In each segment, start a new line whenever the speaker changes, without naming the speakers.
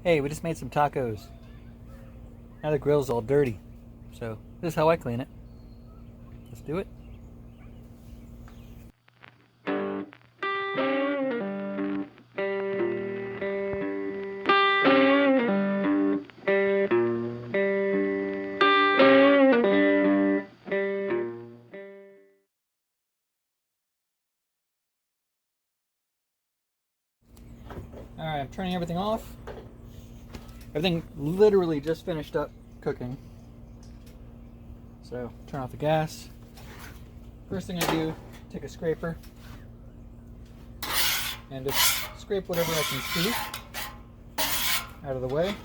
Hey, we just made some tacos. Now the grill's all dirty. So this is how I clean it. Let's do it. Alright, I'm turning everything off. Everything literally just finished up cooking. So, turn off the gas. First thing I do, take a scraper and just scrape whatever I can see out of the way.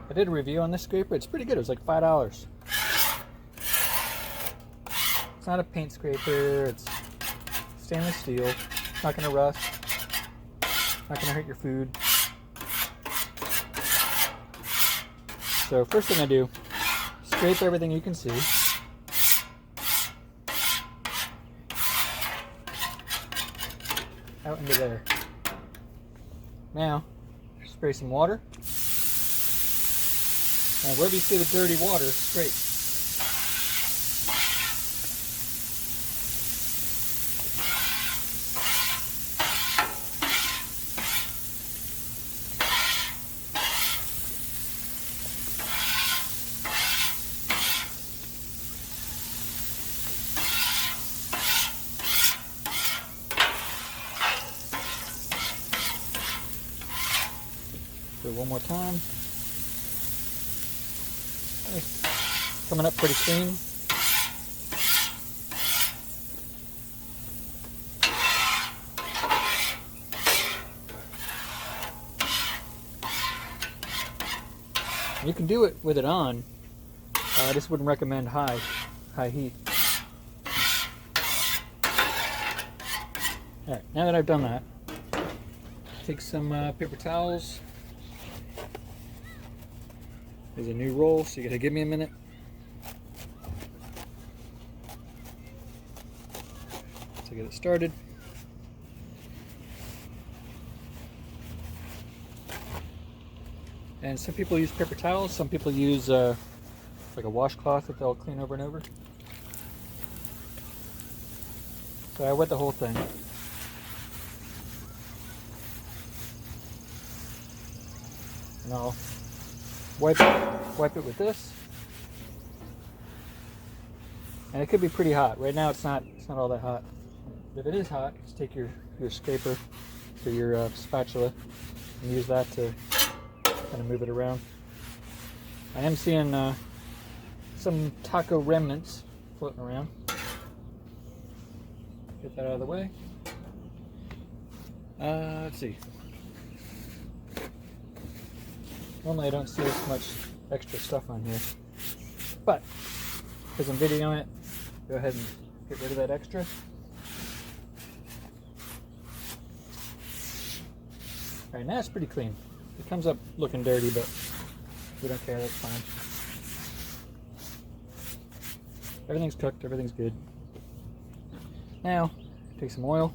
I did a review on this scraper. It's pretty good. It was like $5. It's not a paint scraper, it's stainless steel. It's not going to rust, not going to hurt your food. So first thing I do, scrape everything you can see. Out into there. Now, spray some water. And wherever you see the dirty water, scrape. Do it one more time. Nice. Coming up pretty clean. You can do it with it on. I just wouldn't recommend high heat. Alright, now that I've done that, take some paper towels. There's a new roll, so you gotta give me a minute. To get it started. And some people use paper towels, some people use like a washcloth that they'll clean over and over. So I wet the whole thing. And I'll wipe it with this. And it could be pretty hot. Right now it's not all that hot. If it is hot, just take your scraper or your spatula and use that to kind of move it around. I am seeing some taco remnants floating around. Get that out of the way. Let's see. Normally I don't see as much extra stuff on here, but because I'm videoing it, go ahead and get rid of that extra. Alright, now it's pretty clean. It comes up looking dirty, but we don't care, that's fine. Everything's cooked, everything's good. Now, take some oil,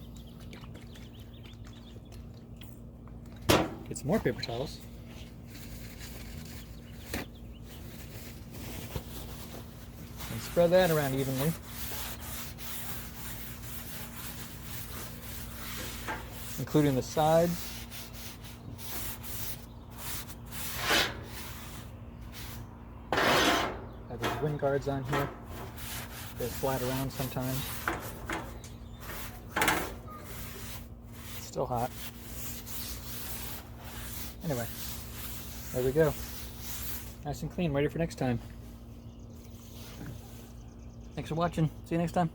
get some more paper towels. And spread that around evenly. Including the sides. Have these wind guards on here. They flat around sometimes. It's still hot. Anyway, there we go. Nice and clean, ready for next time. Thanks for watching. See you next time.